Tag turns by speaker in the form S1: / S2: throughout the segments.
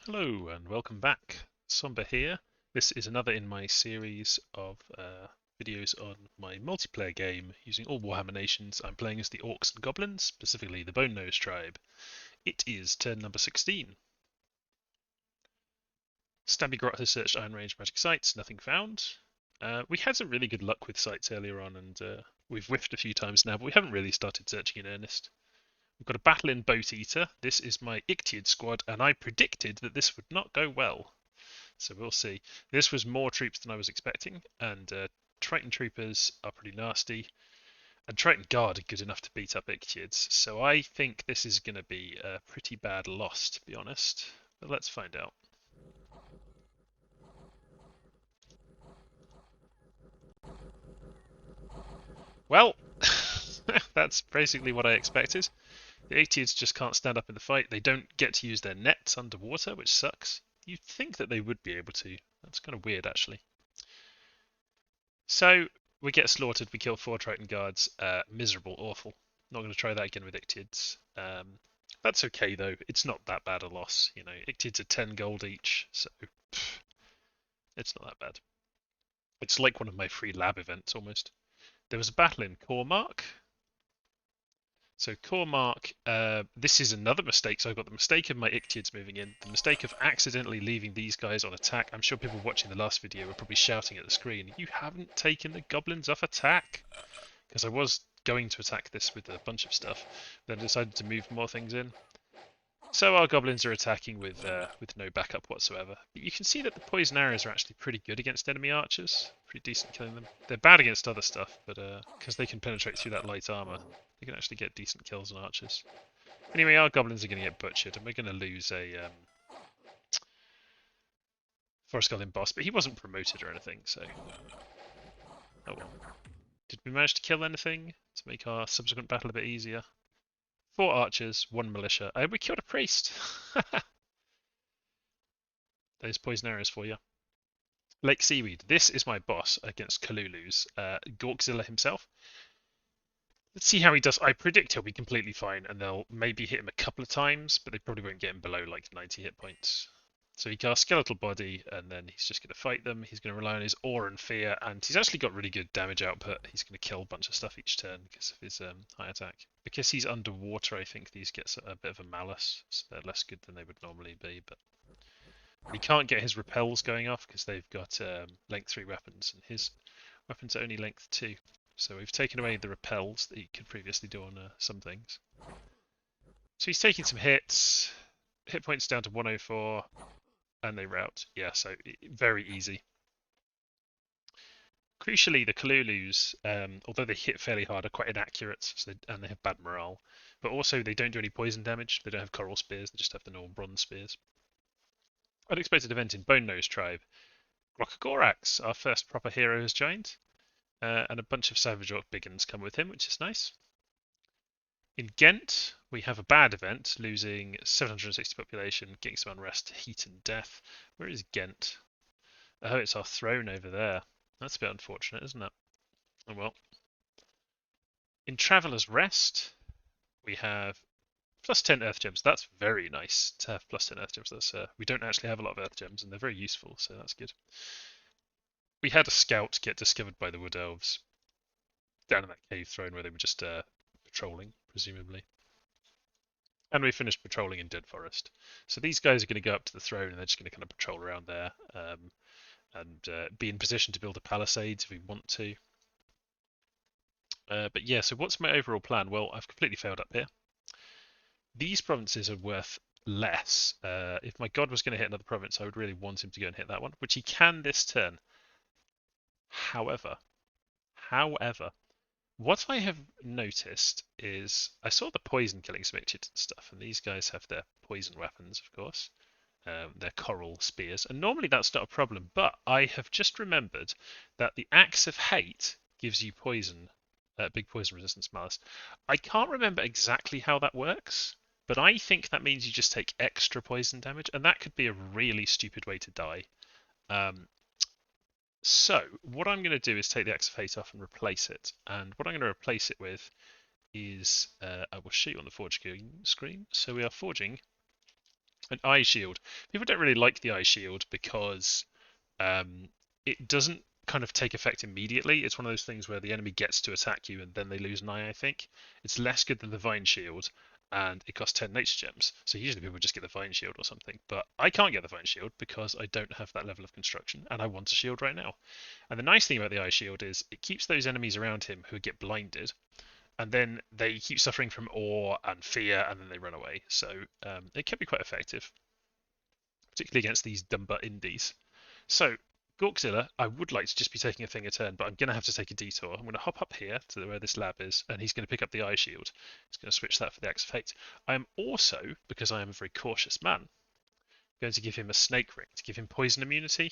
S1: Hello and welcome back. Somber here. This is another in my series of videos on my multiplayer game using all Warhammer nations. I'm playing as the Orcs and Goblins, specifically the Bone Nose tribe. It is turn number 16. Stabby Grot has searched Iron Range magic sites, nothing found. We had some really good luck with sites earlier on and we've whiffed a few times now, but we haven't really started searching in earnest. We've got a battle in Boat Eater. This is my Ictiid squad, and I predicted that this would not go well. So we'll see. This was more troops than I was expecting, and Triton troopers are pretty nasty, and Triton Guard are good enough to beat up Ictiids. So I think this is going to be a pretty bad loss, to be honest. But let's find out. Well, that's basically what I expected. The Ictiids just can't stand up in the fight. They don't get to use their nets underwater, which sucks. You'd think that they would be able to. That's kind of weird, actually. So we get slaughtered. We kill 4 Triton guards. Miserable, awful. Not going to try that again with Ictiids. That's okay though. It's not that bad a loss. You know, Ictiids are 10 gold each, so it's not that bad. It's like one of my free lab events almost. There was a battle in Cormark. So Cormark, this is another mistake. So I've got the mistake of my Ictiids moving in, the mistake of accidentally leaving these guys on attack. I'm sure people watching the last video were probably shouting at the screen, "You haven't taken the goblins off attack!" Because I was going to attack this with a bunch of stuff, then decided to move more things in. So our goblins are attacking with no backup whatsoever. But you can see that the poison arrows are actually pretty good against enemy archers. Pretty decent killing them. They're bad against other stuff, but because they can penetrate through that light armor, they can actually get decent kills on archers. Anyway, our goblins are going to get butchered, and we're going to lose a Forest Goblin boss, but he wasn't promoted or anything, so... Oh well. Did we manage to kill anything to make our subsequent battle a bit easier? 4 archers, 1 militia. We killed a priest! Those poison arrows for you. Lake Seaweed. This is my boss against Kalulu's. Gorkzilla himself. Let's see how he does. I predict he'll be completely fine, and they'll maybe hit him a couple of times, but they probably won't get him below like 90 hit points. So he casts Skeletal Body, and then he's just going to fight them. He's going to rely on his Awe and Fear, and he's actually got really good damage output. He's going to kill a bunch of stuff each turn because of his high attack. Because he's underwater, I think these get a bit of a malus, so they're less good than they would normally be. But he can't get his repels going off because they've got length 3 weapons, and his weapons are only length 2. So we've taken away the repels that he could previously do on some things. So he's taking some hits. Hit points down to 104. And they rout. Yeah, so very easy. Crucially, the Kalulus, although they hit fairly hard, are quite inaccurate, and they have bad morale. But also, they don't do any poison damage. They don't have coral spears. They just have the normal bronze spears. Unexpected event in Bone Nose tribe. Glockagorax, our first proper hero, has joined. And a bunch of Savage Orc Biggins come with him, which is nice. In Ghent, we have a bad event, losing 760 population, getting some unrest, heat and death. Where is Ghent? Oh, it's our throne over there. That's a bit unfortunate, isn't it? Oh well. In Traveller's Rest, we have plus 10 Earth Gems. That's very nice to have plus 10 Earth Gems. That's, we don't actually have a lot of Earth Gems, and they're very useful, so that's good. We had a scout get discovered by the Wood Elves down in that cave throne where they were just patrolling, presumably. And we finished patrolling in Dead Forest. So these guys are going to go up to the throne and they're just going to kind of patrol around there and be in position to build a palisades if we want to. But yeah, so what's my overall plan? Well, I've completely failed up here. These provinces are worth less. If my god was going to hit another province, I would really want him to go and hit that one, which he can this turn. However, what I have noticed is I saw the poison killing some Ictiids and stuff, and these guys have their poison weapons, of course. Their coral spears, and normally that's not a problem, but I have just remembered that the Axe of Hate gives you poison, big poison resistance malus. I can't remember exactly how that works, but I think that means you just take extra poison damage, and that could be a really stupid way to die. So what I'm going to do is take the Axe of Hate off and replace it, and what I'm going to replace it with is, I will show you on the forge screen. So we are forging An eye shield. People don't really like the eye shield because um, it doesn't kind of take effect immediately. It's one of those things where the enemy gets to attack you and then they lose an eye, I think. It's less good than the Vine Shield, and it costs 10 nature gems. So usually people just get the Vine Shield or something. But I can't get the Vine Shield because I don't have that level of construction, and I want a shield right now. And the nice thing about the Eye Shield is it keeps those enemies around him who get blinded, and then they keep suffering from awe and fear, and then they run away. So it can be quite effective, particularly against these dumb butt indies. So, Gorkzilla, I would like to just be taking a thing a turn, but I'm going to have to take a detour. I'm going to hop up here to where this lab is, and he's going to pick up the Eye Shield. He's going to switch that for the Axe of Fate. I am also, because I am a very cautious man, going to give him a Snake Ring to give him poison immunity.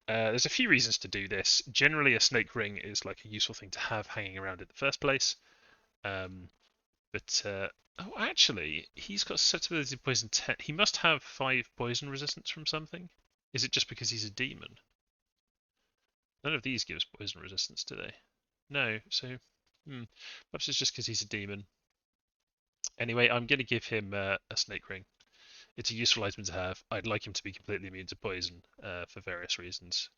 S1: There's a few reasons to do this. Generally, a Snake Ring is like a useful thing to have hanging around in the first place. Oh, actually, he's got susceptibility to poison 10. He must have 5 poison resistance from something. Is it just because he's a demon? None of these gives poison resistance, do they? No, so perhaps it's just because he's a demon. Anyway, I'm going to give him a snake ring. It's a useful item to have. I'd like him to be completely immune to poison for various reasons.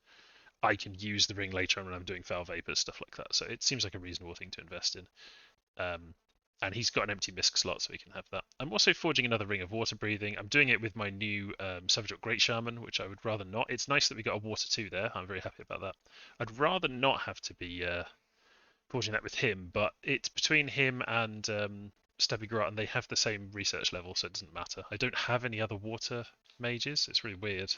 S1: I can use the ring later on when I'm doing foul vapors, stuff like that. So it seems like a reasonable thing to invest in. And he's got an empty misc slot, so he can have that. I'm also forging another ring of water breathing. I'm doing it with my new Savage Great Shaman, which I would rather not. It's nice that we got a water 2 there. I'm very happy about that. I'd rather not have to be forging that with him, but it's between him and Stabby Grot, and they have the same research level, so it doesn't matter. I don't have any other water mages. It's really weird.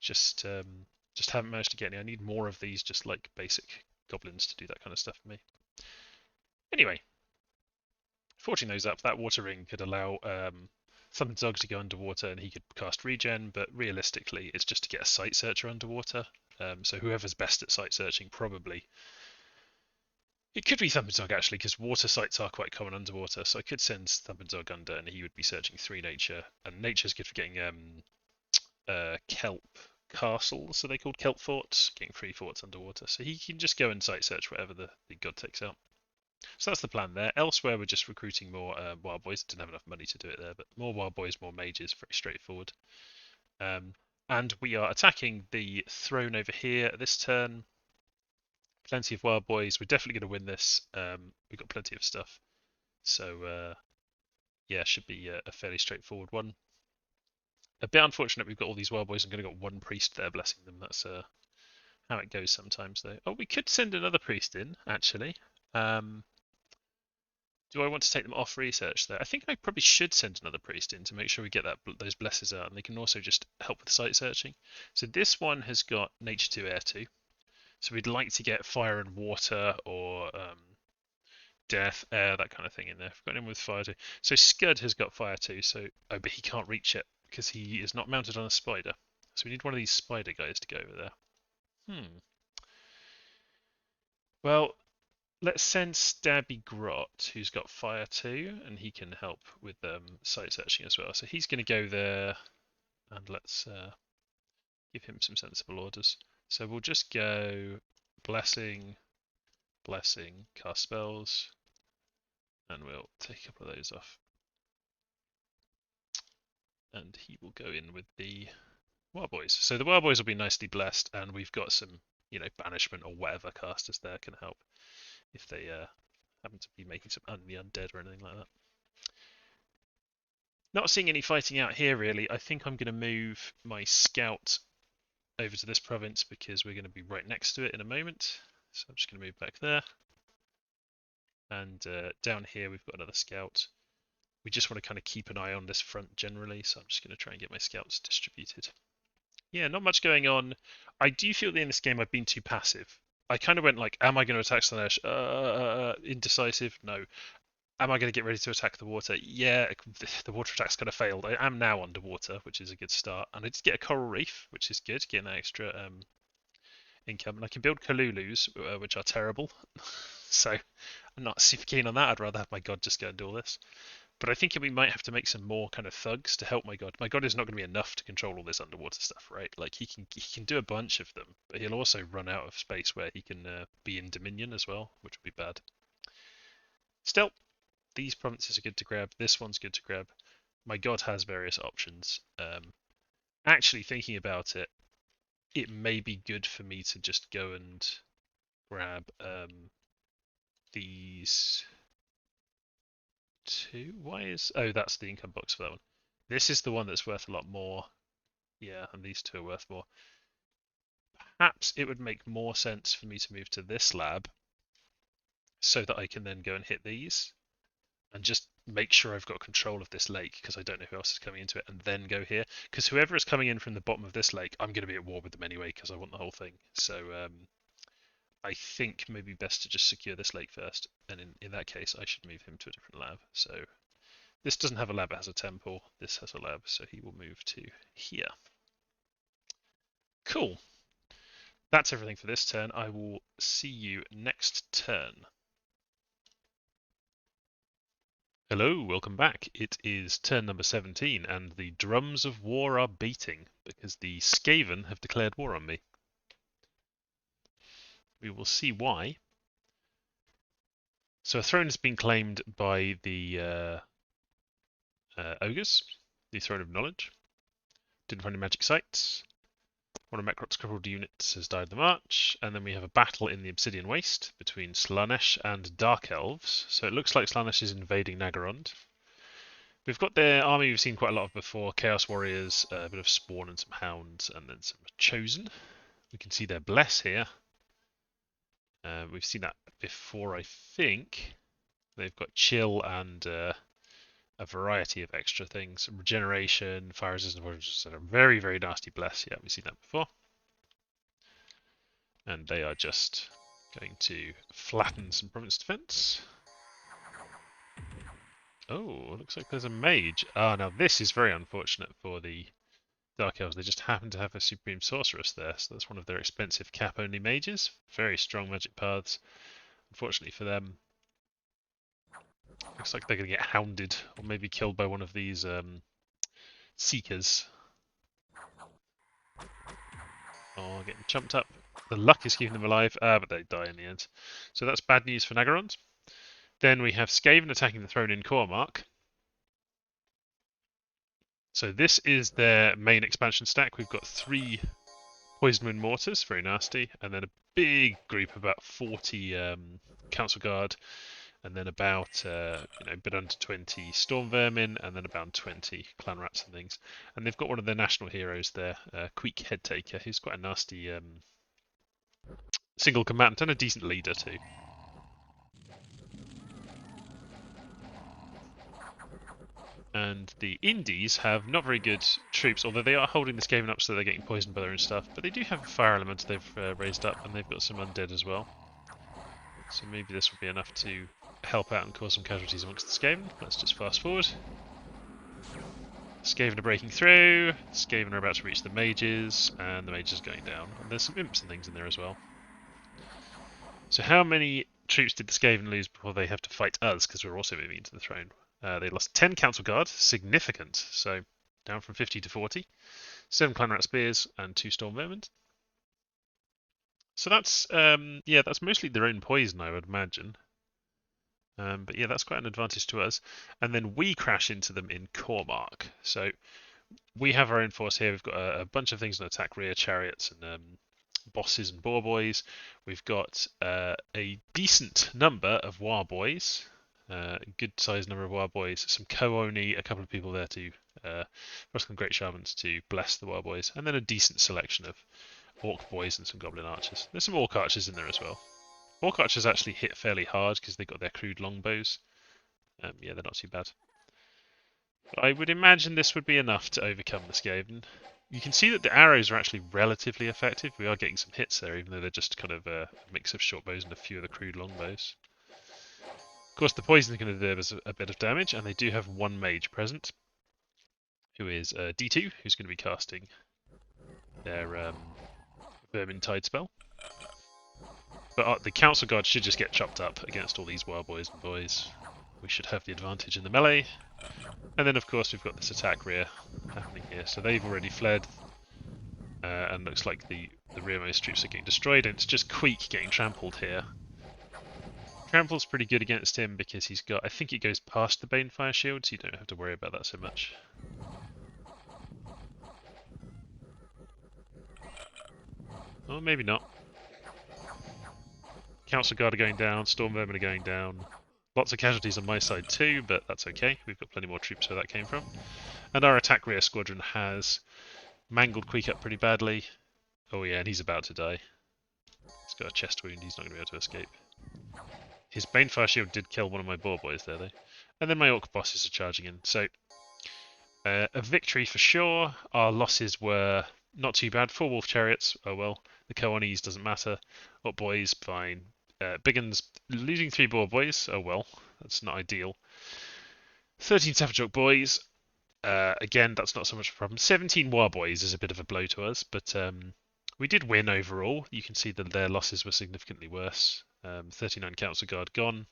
S1: Just haven't managed to get any. I need more of these, just like basic goblins, to do that kind of stuff for me. Anyway, forging those up, that water ring could allow Thumping Dog to go underwater and he could cast regen, but realistically it's just to get a sight searcher underwater. So whoever's best at sight searching, probably. It could be Thumping Dog actually, because water sights are quite common underwater, so I could send Thumping Dog under and he would be searching 3 nature, and nature's good for getting kelp castles, so they called kelp forts, getting 3 forts underwater, so he can just go and sight search whatever the god takes out. So that's the plan there. Elsewhere, we're just recruiting more wild boys. Didn't have enough money to do it there, but more wild boys, more mages, very straightforward. And we are attacking the throne over here this turn. Plenty of wild boys. We're definitely going to win this. We've got plenty of stuff. So, yeah, should be a fairly straightforward one. A bit unfortunate we've got all these wild boys. I'm going to got one priest there blessing them. That's how it goes sometimes, though. Oh, we could send another priest in, actually. Do I want to take them off research there? I think I probably should send another priest in to make sure we get those blesses out, and they can also just help with site searching. So this one has got nature 2, air 2. So we'd like to get fire and water, or death, air, that kind of thing in there. We've got him with fire 2. So Scud has got fire 2, but he can't reach it because he is not mounted on a spider. So we need one of these spider guys to go over there. Well, let's send Stabby Grot, who's got fire 2, and he can help with site searching as well. So he's going to go there, and let's give him some sensible orders. So we'll just go blessing, blessing, cast spells, and we'll take a couple of those off. And he will go in with the Wild Boys. So the Wild Boys will be nicely blessed, and we've got some, banishment or whatever casters there can help if they happen to be making some undead or anything like that. Not seeing any fighting out here really. I think I'm going to move my scout over to this province because we're going to be right next to it in a moment. So I'm just going to move back there. And down here we've got another scout. We just want to kind of keep an eye on this front generally, so I'm just going to try and get my scouts distributed. Yeah, not much going on. I do feel that in this game I've been too passive. I kind of went like, am I going to attack Slaanesh? Indecisive? No. Am I going to get ready to attack the water? Yeah, the water attack's kind of failed. I am now underwater, which is a good start. And I did get a coral reef, which is good, getting that extra income. And I can build Kalulus, which are terrible. So I'm not super keen on that. I'd rather have my god just go and do all this. But I think we might have to make some more kind of thugs to help my god. My god is not going to be enough to control all this underwater stuff, right? Like he can do a bunch of them, but he'll also run out of space where he can be in Dominion as well, which would be bad. Still, these provinces are good to grab. This one's good to grab. my god has various options. Actually, thinking about it, it may be good for me to just go and grab these two. Why is... Oh, that's the income box for that one. This is the one that's worth a lot more. Yeah, and these two are worth more. Perhaps it would make more sense for me to move to this lab so that I can then go and hit these and just make sure I've got control of this lake because I don't know who else is coming into it, and then go here. Because whoever is coming in from the bottom of this lake, I'm going to be at war with them anyway because I want the whole thing. So I think maybe best to just secure this lake first, and in that case I should move him to a different lab. So this doesn't have a lab, it has a temple. This has a lab, so he will move to here. Cool. That's everything for this turn. I will see you next turn. Hello, welcome back. It is turn number 17, and the drums of war are beating because the Skaven have declared war on me. We will see why. So a throne has been claimed by the ogres, the Throne of Knowledge. Didn't find any magic sites. One of Mekrot's crippled units has died in the march, and then we have a battle in the Obsidian Waste between Slaanesh and Dark Elves. So it looks like Slaanesh is invading Nagarond. We've got their army we've seen quite a lot of before, Chaos Warriors, a bit of Spawn and some Hounds, and then some Chosen. We can see their Bless here. We've seen that before, I think. They've got Chill and a variety of extra things. Regeneration, Fire Resistant, and a very, very nasty Bless. Yeah, we've seen that before. And they are just going to flatten some province defense. Oh, looks like there's a mage. Ah, now this is very unfortunate for the Dark Elves. They just happen to have a Supreme Sorceress there, so that's one of their expensive cap-only mages. Very strong magic paths. Unfortunately for them, looks like they're going to get hounded or maybe killed by one of these Seekers. Oh, getting chumped up. The luck is keeping them alive, but they die in the end. So that's bad news for Nagarond. Then we have Skaven attacking the throne in Cormark. So this is their main expansion stack. We've got 3 Poison Wind Mortars, very nasty, and then a big group, about 40 Council Guard, and then about a bit under 20 Storm Vermin, and then about 20 Clan Rats and things. And they've got one of their national heroes there, Queek Headtaker, who's quite a nasty single combatant and a decent leader too. And the Indies have not very good troops, although they are holding this game up so they're getting poisoned by their own stuff. But they do have a fire element they've raised up, and they've got some undead as well. So maybe this will be enough to help out and cause some casualties amongst the Skaven. Let's just fast forward. Skaven are breaking through, Skaven are about to reach the mages, and the mages are going down. And there's some imps and things in there as well. So how many troops did the Skaven lose before they have to fight us, because we're also moving into the throne? They lost 10 Council Guard, significant, so down from 50 to 40. 7 Clan Rat Spears and 2 Storm Vermin. So that's, yeah, that's mostly their own poison, I would imagine. But yeah, that's quite an advantage to us. And then we crash into them in Cormark. So we have our own force here. We've got a bunch of things on attack, rear chariots and bosses and boar boys. We've got a decent number of war boys. Good sized number of war boys, some co-oni, a couple of people there to some great shamans to bless the war boys, and then a decent selection of orc boys and some goblin archers. There's some orc archers in there as well. Orc archers actually hit fairly hard because they've got their crude longbows. Yeah, they're not too bad. But I would imagine this would be enough to overcome the Skaven. You can see that the arrows are actually relatively effective. We are getting some hits there, even though they're just kind of a mix of short bows and a few of the crude longbows. Of course, the poison is going to do us a bit of damage, and they do have one mage present, who is D2, who's going to be casting their Vermintide spell. But the Council Guard should just get chopped up against all these wild boys and boys. We should have the advantage in the melee. And then, of course, we've got this attack rear happening here. So they've already fled, and looks like the rearmost troops are getting destroyed, and it's just Queek getting trampled here. Trample's pretty good against him because he's got, I think it goes past the Banefire shield, so you don't have to worry about that so much. Or maybe not. Council Guard are going down, Storm Vermin are going down. Lots of casualties on my side too, but that's okay. We've got plenty more troops where that came from. And our attack rear squadron has mangled Queek up pretty badly. Oh yeah, and he's about to die. He's got a chest wound, he's not going to be able to escape. His Banefire shield did kill one of my boar boys there though. And then my orc bosses are charging in. So, a victory for sure. Our losses were not too bad. 4 wolf chariots, oh well. The Koanis doesn't matter. Orc boys, fine. Biggins losing 3 boar boys, oh well. That's not ideal. 13 savage orc boys. Again, that's not so much a problem. 17 war boys is a bit of a blow to us, but we did win overall. You can see that their losses were significantly worse. 39 council guard gone,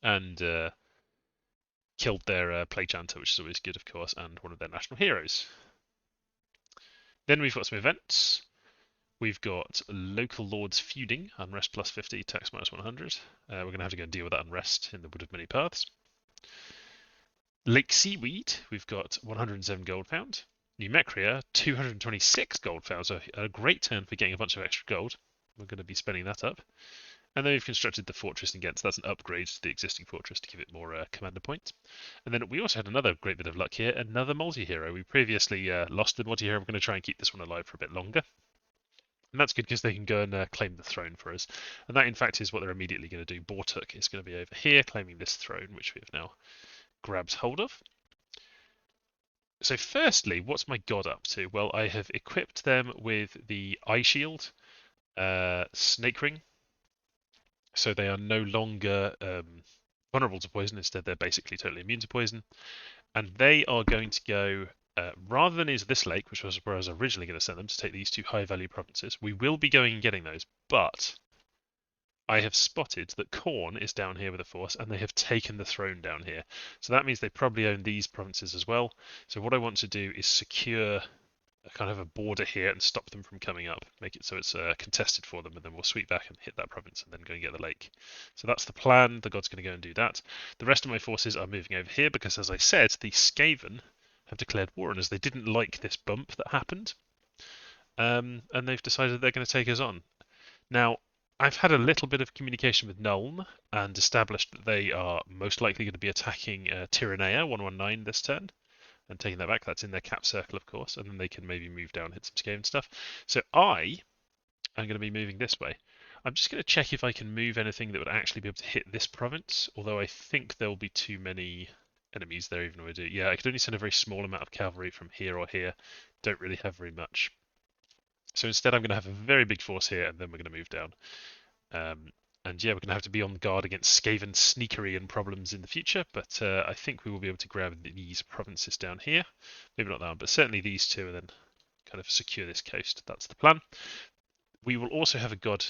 S1: and killed their plague chanter, which is always good, of course, and one of their national heroes. Then we've got some events. We've got local lords feuding, unrest plus 50, tax minus 100. We're going to have to go and deal with that unrest in the Wood of Many Paths. Lake Seaweed, we've got 107 gold pound. Numecria, 226 gold pound, so a great turn for getting a bunch of extra gold. We're going to be spending that up. And then we've constructed the fortress in Ghent, so that's an upgrade to the existing fortress to give it more commander points. And then we also had another great bit of luck here, another multi-hero. We previously lost the multi-hero, we're going to try and keep this one alive for a bit longer. And that's good because they can go and claim the throne for us. And that in fact is what they're immediately going to do. Bortuk is going to be over here claiming this throne, which we have now grabbed hold of. So firstly, what's my god up to? Well, I have equipped them with the eye shield, snake ring, so they are no longer vulnerable to poison. Instead, they're basically totally immune to poison. And they are going to go, rather than is this lake, which was where I was originally going to send them to take these 2 high-value provinces, we will be going and getting those, but I have spotted that Khorne is down here with a force, and they have taken the throne down here. So that means they probably own these provinces as well. So what I want to do is secure a kind of a border here and stop them from coming up. Make it so it's contested for them, and then we'll sweep back and hit that province and then go and get the lake. So that's the plan. The god's going to go and do that. The rest of my forces are moving over here because, as I said, the Skaven have declared war on us. They didn't like this bump that happened, and they've decided they're going to take us on. Now, I've had a little bit of communication with Nuln and established that they are most likely going to be attacking Tyranea 119 this turn and taking that back. That's in their cap circle, of course, and then they can maybe move down, hit some Skaven stuff. So I am going to be moving this way. I'm just going to check if I can move anything that would actually be able to hit this province, although I think there will be too many enemies there even though I do. Yeah, I could only send a very small amount of cavalry from here or here. Don't really have very much. So instead I'm going to have a very big force here and then we're going to move down. And yeah, we're going to have to be on guard against Skaven sneakery and problems in the future, but I think we will be able to grab these provinces down here. Maybe not that one, but certainly these two, and then kind of secure this coast. That's the plan. We will also have a god,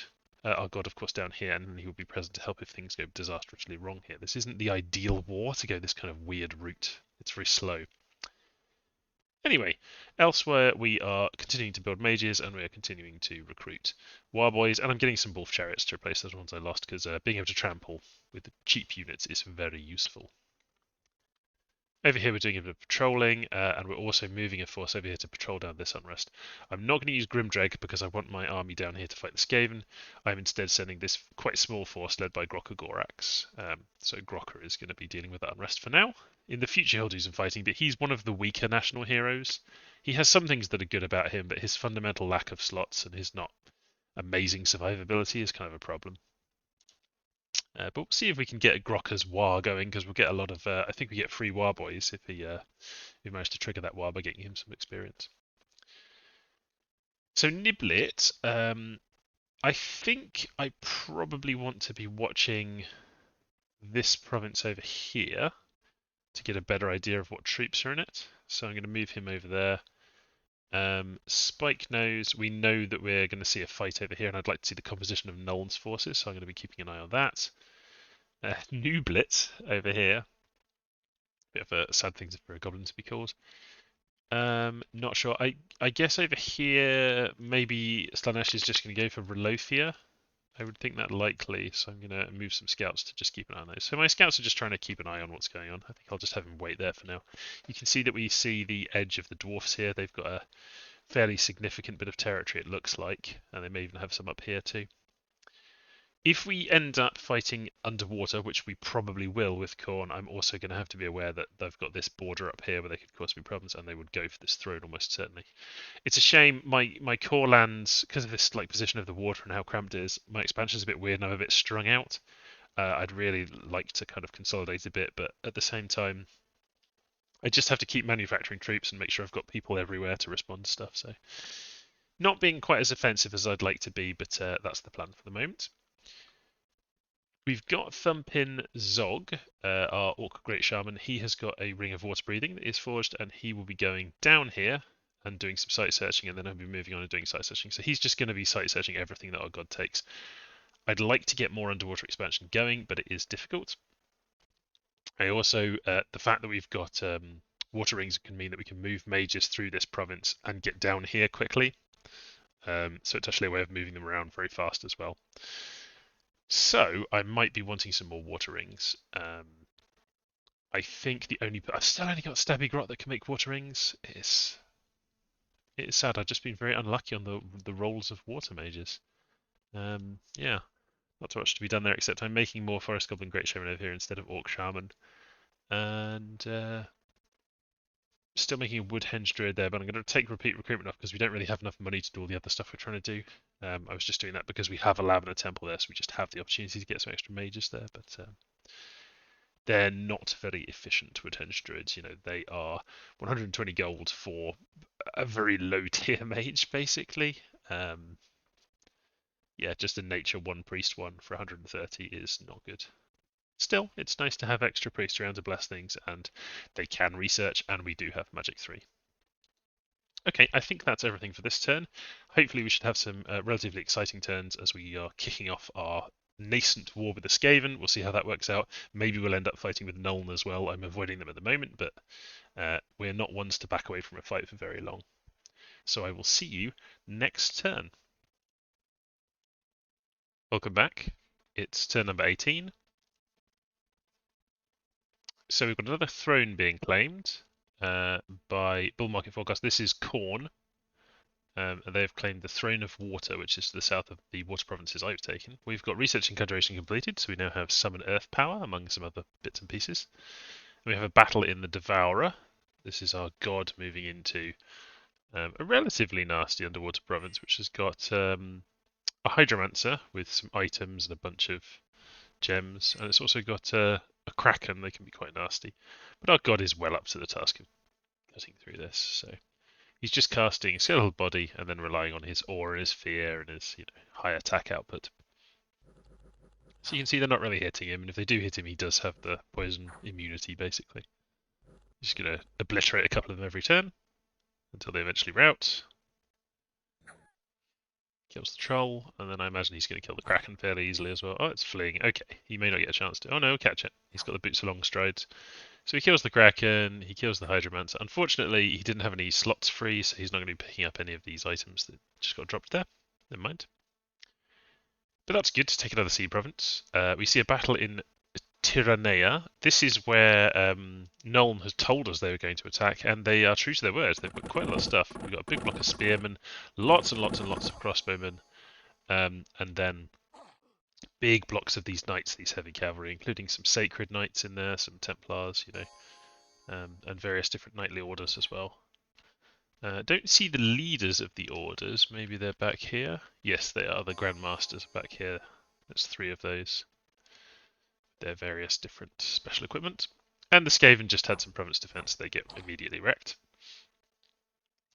S1: our god, of course, down here, and he will be present to help if things go disastrously wrong here. This isn't the ideal war to go this kind of weird route. It's very slow. Anyway, elsewhere we are continuing to build mages and we are continuing to recruit warboys, and I'm getting some wolf chariots to replace those ones I lost because being able to trample with the cheap units is very useful. Over here we're doing a bit of patrolling, and we're also moving a force over here to patrol down this unrest. I'm not going to use Grimdrake because I want my army down here to fight the Skaven. I'm instead sending this quite small force led by Grocker Gorax. So Grocker is going to be dealing with that unrest for now. In the future he'll do some fighting, but he's one of the weaker national heroes. He has some things that are good about him, but his fundamental lack of slots and his not amazing survivability is kind of a problem. But we'll see if we can get Grocker's War going, because we'll get a lot of, I think we get free War boys if we manage to trigger that War by getting him some experience. So Niblet, I think I probably want to be watching this province over here to get a better idea of what troops are in it. So I'm going to move him over there. Spike knows, we know that we're going to see a fight over here, and I'd like to see the composition of Nuln's forces, so I'm going to be keeping an eye on that. Nublet over here. Bit of a sad thing for a goblin to be called. Not sure. I guess over here maybe Slanesh is just going to go for Relothia. I would think that likely, so I'm going to move some scouts to just keep an eye on those. So my scouts are just trying to keep an eye on what's going on. I think I'll just have them wait there for now. You can see that we see the edge of the dwarfs here. They've got a fairly significant bit of territory, it looks like, and they may even have some up here too. If we end up fighting underwater, which we probably will with Khorne, I'm also going to have to be aware that they've got this border up here where they could cause me problems, and they would go for this throne almost certainly. It's a shame my core lands, because of this like position of the water and how cramped it is, my expansion's a bit weird and I'm a bit strung out. I'd really like to kind of consolidate a bit, but at the same time, I just have to keep manufacturing troops and make sure I've got people everywhere to respond to stuff. So, not being quite as offensive as I'd like to be, but that's the plan for the moment. We've got Thumpin Zog, our Orc Great Shaman. He has got a Ring of Water Breathing that is forged, and he will be going down here and doing some site searching, and then I'll be moving on and doing site searching. So he's just going to be site searching everything that our god takes. I'd like to get more underwater expansion going, but it is difficult. I also, the fact that we've got water rings can mean that we can move mages through this province and get down here quickly. So it's actually a way of moving them around very fast as well. So I might be wanting some more water rings. I think I've still only got Stabby Grot that can make water rings. It's sad. I've just been very unlucky on the rolls of water mages. Yeah, not too much to be done there, except I'm making more Forest Goblin Great Shaman over here instead of Orc Shaman. And still making a Wood Henge Druid there, but I'm going to take repeat recruitment off because we don't really have enough money to do all the other stuff we're trying to do. I was just doing that because we have a lab and a temple there, so we just have the opportunity to get some extra mages there, but they're not very efficient Wood Henge Druids. You know, they are 120 gold for a very low tier mage, basically. Yeah, just a nature 1 priest 1 for 130 is not good. Still, it's nice to have extra priests around to bless things, and they can research, and we do have magic 3. Okay, I think that's everything for this turn. Hopefully we should have some relatively exciting turns as we are kicking off our nascent war with the Skaven. We'll see how that works out. Maybe we'll end up fighting with Nuln as well. I'm avoiding them at the moment, but we're not ones to back away from a fight for very long. So I will see you next turn. Welcome back. It's turn number 18. So we've got another throne being claimed by Bull Market Forecast. This is Khorne. And they've claimed the Throne of Water, which is to the south of the water provinces I've taken. We've got research and conjuration completed, so we now have summon earth power, among some other bits and pieces. And we have a battle in the Devourer. This is our god moving into a relatively nasty underwater province, which has got a Hydromancer with some items and a bunch of gems, and it's also got a Kraken. They can be quite nasty, but our god is well up to the task of cutting through this. So he's just casting Skeletal Body and then relying on his Aura and his Fear and his high attack output. So you can see they're not really hitting him, and if they do hit him, he does have the poison immunity basically. He's just going to obliterate a couple of them every turn until they eventually rout. Kills the troll, and then I imagine he's going to kill the Kraken fairly easily as well. Oh, it's fleeing. Okay, he may not get a chance to. Oh no, catch it. He's got the boots of long strides. So he kills the Kraken, he kills the Hydromancer. Unfortunately, he didn't have any slots free, so he's not going to be picking up any of these items that just got dropped there. Never mind. But that's good to take another sea province. We see a battle in Tyrannea. This is where Nuln has told us they were going to attack, and they are true to their words. They've got quite a lot of stuff. We've got a big block of spearmen, lots and lots and lots of crossbowmen, and then big blocks of these knights, these heavy cavalry, including some sacred knights in there, some Templars, and various different knightly orders as well. Don't see the leaders of the orders. Maybe they're back here. Yes, they are. The Grandmasters are back here. There's 3 of those. Their various different special equipment. And the Skaven just had some province defense. They get immediately wrecked.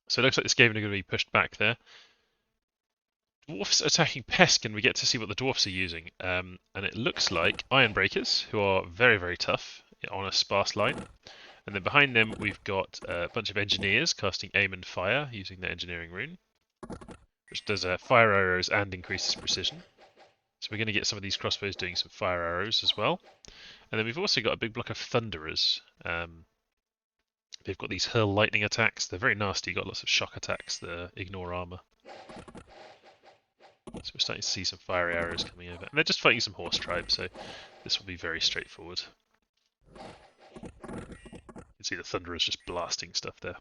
S1: So it looks like the Skaven are going to be pushed back there. Dwarfs attacking Peskin, we get to see what the dwarfs are using. And it looks like Ironbreakers, who are very, very tough on a sparse line. And then behind them, we've got a bunch of engineers casting aim and fire using their engineering rune, which does fire arrows and increases precision. So we're going to get some of these crossbows doing some fire arrows as well. And then we've also got a big block of thunderers. They've got these hurl lightning attacks. They're very nasty. Got lots of shock attacks that ignore armor. So we're starting to see some fiery arrows coming over. And they're just fighting some horse tribes, so this will be very straightforward. You can see the Thunderers just blasting stuff there.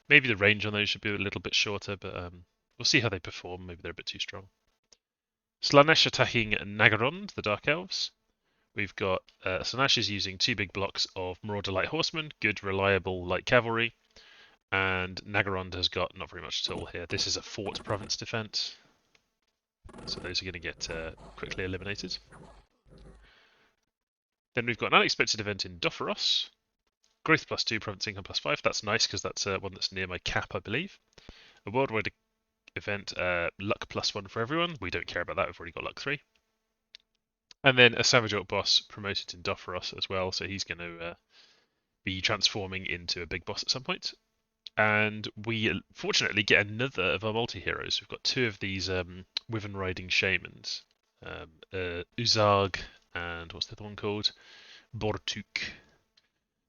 S1: Maybe the range on those should be a little bit shorter, but we'll see how they perform. Maybe they're a bit too strong. Slaanesh attacking Nagarond, the Dark Elves. We've got Slaanesh is using 2 big blocks of Marauder Light Horsemen, good, reliable light cavalry, and Nagarond has got not very much at all here. This is a fort province defense, so those are going to get quickly eliminated. Then we've got an unexpected event in Dophoros. Growth +2, province income +5. That's nice because that's one that's near my cap, I believe. A worldwide event, luck +1 for everyone. We don't care about that, we've already got luck 3. And then a Savage Orc boss promoted in Dophoros as well, so he's going to be transforming into a big boss at some point. And we fortunately get another of our multi-heroes. We've got 2 of these Wyvern Riding Shamans. Uzarg and what's the other one called? Bortuk.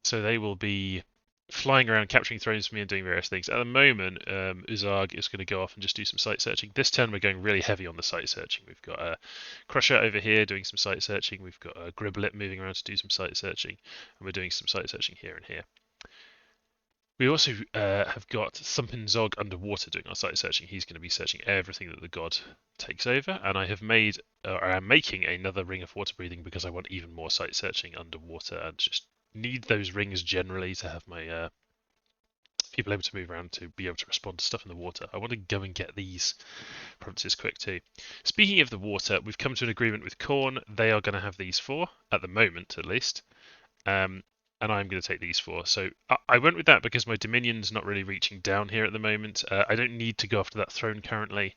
S1: So they will be flying around, capturing thrones for me and doing various things. At the moment, Uzarg is going to go off and just do some site searching. This turn we're going really heavy on the site searching. We've got a Crusher over here doing some site searching. We've got a Griblet moving around to do some site searching. And we're doing some site searching here and here. We also have got Thumpin Zog underwater doing our site searching. He's going to be searching everything that the god takes over. And I have made, or I'm making another Ring of Water Breathing because I want even more site searching underwater and just need those rings generally to have my people able to move around to be able to respond to stuff in the water. I want to go and get these provinces quick too. Speaking of the water, we've come to an agreement with Khorne. They are going to have these 4, at the moment at least. And I'm going to take these 4. So I went with that because my Dominion's not really reaching down here at the moment. I don't need to go after that throne currently.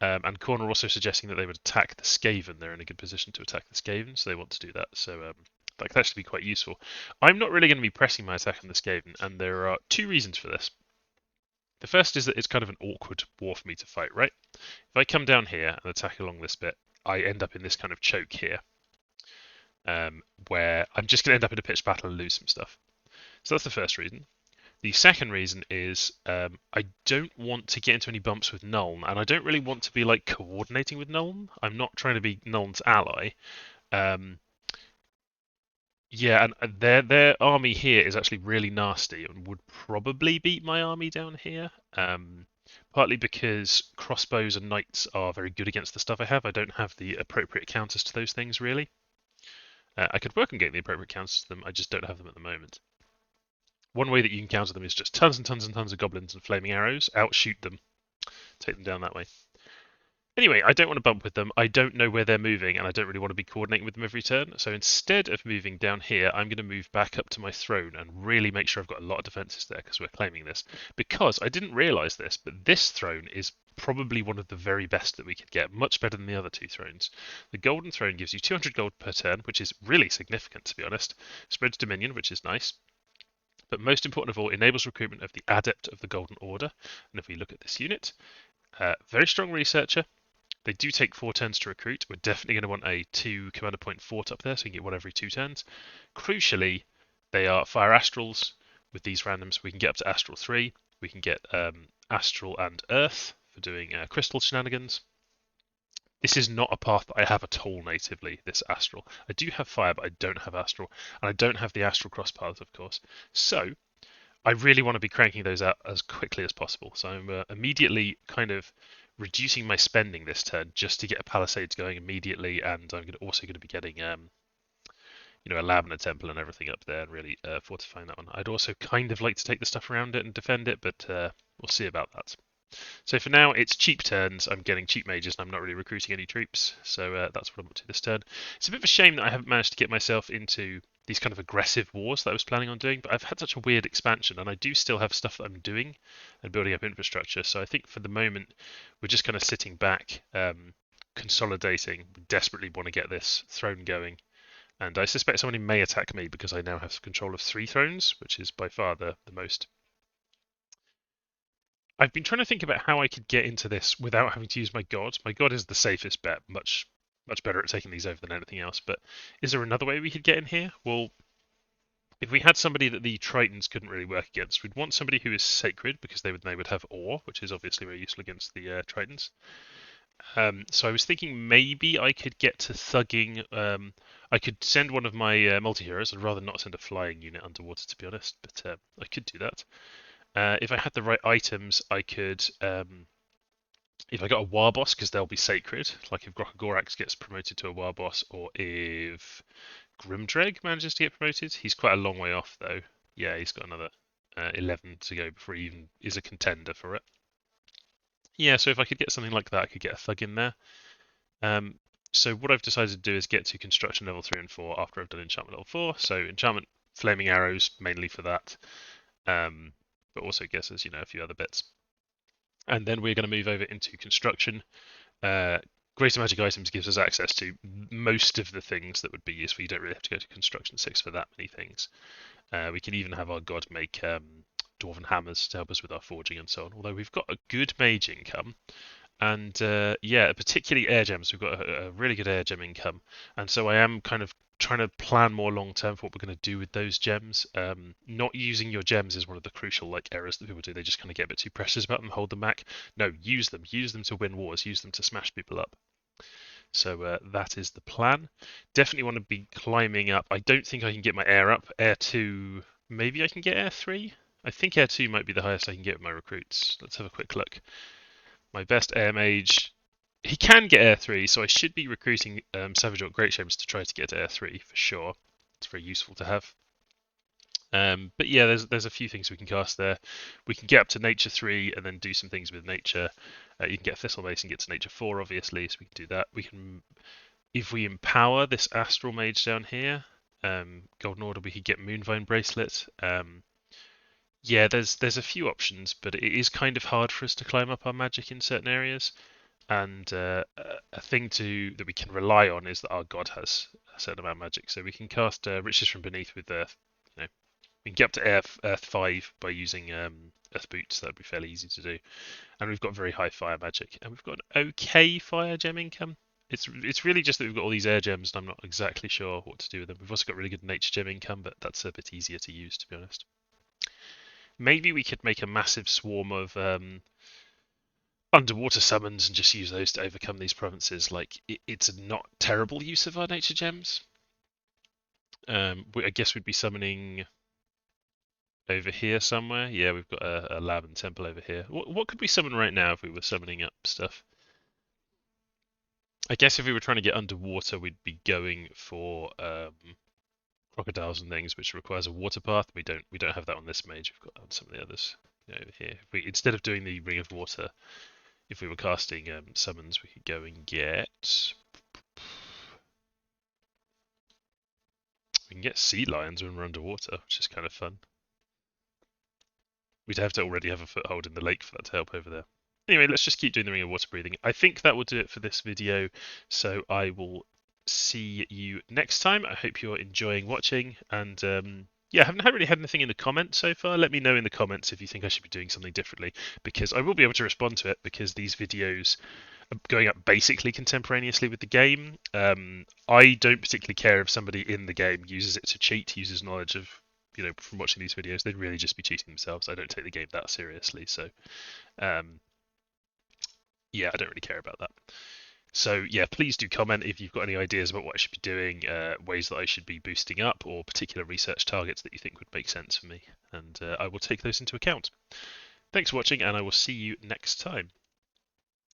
S1: And Khorne are also suggesting that they would attack the Skaven. They're in a good position to attack the Skaven, so they want to do that. So that could actually be quite useful. I'm not really going to be pressing my attack on the Skaven, and there are 2 reasons for this. The first is that it's kind of an awkward war for me to fight, right? If I come down here and attack along this bit, I end up in this kind of choke here. Where I'm just going to end up in a pitched battle and lose some stuff. So that's the first reason. The second reason is I don't want to get into any bumps with Nuln, and I don't really want to be like coordinating with Nuln. I'm not trying to be Nuln's ally. Yeah, and their army here is actually really nasty and would probably beat my army down here. Partly because crossbows and knights are very good against the stuff I have. I don't have the appropriate counters to those things really. I could work on getting the appropriate counters to them, I just don't have them at the moment. One way that you can counter them is just tons and tons and tons of goblins and flaming arrows, outshoot them, take them down that way. Anyway, I don't want to bump with them, I don't know where they're moving, and I don't really want to be coordinating with them every turn, so instead of moving down here, I'm going to move back up to my throne and really make sure I've got a lot of defences there, because we're claiming this. Because I didn't realise this, but this throne is probably one of the very best that we could get, much better than the other 2 thrones. The Golden Throne gives you 200 gold per turn, which is really significant to be honest. Spreads Dominion, which is nice. But most important of all, enables recruitment of the Adept of the Golden Order. And if we look at this unit, very strong researcher. They do take 4 turns to recruit. We're definitely going to want a 2 commander point fort up there, so we can get 1 every 2 turns. Crucially, they are Fire Astrals. With these randoms, we can get up to Astral 3. We can get Astral and Earth for doing crystal shenanigans. This is not a path that I have at all natively, this Astral. I do have Fire, but I don't have Astral. And I don't have the Astral cross paths, of course. So, I really want to be cranking those out as quickly as possible. So I'm immediately kind of reducing my spending this turn just to get a Palisades going immediately, and I'm also going to be getting a lab and a temple and everything up there, and really fortifying that one. I'd also kind of like to take the stuff around it and defend it, but we'll see about that. So for now, it's cheap turns. I'm getting cheap mages, and I'm not really recruiting any troops, so that's what I'm up to this turn. It's a bit of a shame that I haven't managed to get myself into these kind of aggressive wars that I was planning on doing, but I've had such a weird expansion, and I do still have stuff that I'm doing and building up infrastructure, so I think for the moment, we're just kind of sitting back, consolidating. We desperately want to get this throne going, and I suspect somebody may attack me because I now have control of 3 thrones, which is by far the most. I've been trying to think about how I could get into this without having to use my god. My god is the safest bet, much better at taking these over than anything else. But is there another way we could get in here? Well, if we had somebody that the Tritons couldn't really work against, we'd want somebody who is sacred because they would have Awe, which is obviously very useful against the Tritons. So I was thinking maybe I could get to thugging. I could send one of my multi-heroes. I'd rather not send a flying unit underwater, to be honest, but I could do that. If I had the right items, I could. If I got a war boss, because they'll be sacred, like if Gorax gets promoted to a war boss, or if Grimdreg manages to get promoted. He's quite a long way off, though. Yeah, he's got another 11 to go before he even is a contender for it. Yeah, so if I could get something like that, I could get a thug in there. Um, so what I've decided to do is get to construction level 3 and 4 after I've done enchantment level 4. So enchantment flaming arrows mainly for that, but also guesses, a few other bits. And then we're going to move over into construction. Greater magic items gives us access to most of the things that would be useful. You don't really have to go to construction 6 for that many things. We can even have our god make dwarven hammers to help us with our forging and so on. Although we've got a good mage income, and yeah, particularly air gems. We've got a really good air gem income, and so I am kind of trying to plan more long term for what we're going to do with those gems. Not using your gems is one of the crucial errors that people do. They just kind of get a bit too precious about them, hold them back. No, use them. Use them to win wars. Use them to smash people up. So that is the plan. Definitely want to be climbing up. I don't think I can get my air up. Air 2, maybe I can get air 3? I think air 2 might be the highest I can get with my recruits. Let's have a quick look. My best air mage, he can get air 3, so I should be recruiting Savage Orc Great Shames to try to get to air 3 for sure. It's very useful to have. But yeah, there's a few things we can cast there. We can get up to Nature 3 and then do some things with Nature. You can get Thistle Mace and get to Nature 4, obviously, so we can do that. We can, if we empower this Astral Mage down here, Golden Order, we could get Moonvine Bracelet. Yeah, there's a few options, but it is kind of hard for us to climb up our magic in certain areas. And a thing that we can rely on is that our god has a certain amount of magic, so we can cast Riches from Beneath with Earth. We can get up to Earth 5 by using Earth Boots. That would be fairly easy to do. And we've got very high fire magic, and we've got an okay fire gem income. It's really just that we've got all these air gems, and I'm not exactly sure what to do with them. We've also got really good nature gem income, but that's a bit easier to use, to be honest. Maybe we could make a massive swarm of underwater summons and just use those to overcome these provinces. It's a not terrible use of our nature gems. I guess we'd be summoning over here somewhere. Yeah, we've got a lab and temple over here. What could we summon right now if we were summoning up stuff? I guess if we were trying to get underwater, we'd be going for crocodiles and things, which requires a water path. We don't have that on this mage. We've got on some of the others over here. Instead of doing the ring of water, if we were casting summons, we could go and get. We can get sea lions when we're underwater, which is kind of fun. We'd have to already have a foothold in the lake for that to help over there. Anyway, let's just keep doing the ring of water breathing. I think that will do it for this video, so I will see you next time. I hope you're enjoying watching, and yeah, I haven't really had anything in the comments so far. Let me know in the comments if you think I should be doing something differently, because I will be able to respond to it, because these videos are going up basically contemporaneously with the game. I don't particularly care if somebody in the game uses it to cheat, uses knowledge of, from watching these videos. They'd really just be cheating themselves. I don't take the game that seriously, so yeah, I don't really care about that. So yeah, please do comment if you've got any ideas about what I should be doing, ways that I should be boosting up, or particular research targets that you think would make sense for me, and I will take those into account. Thanks for watching, and I will see you next time.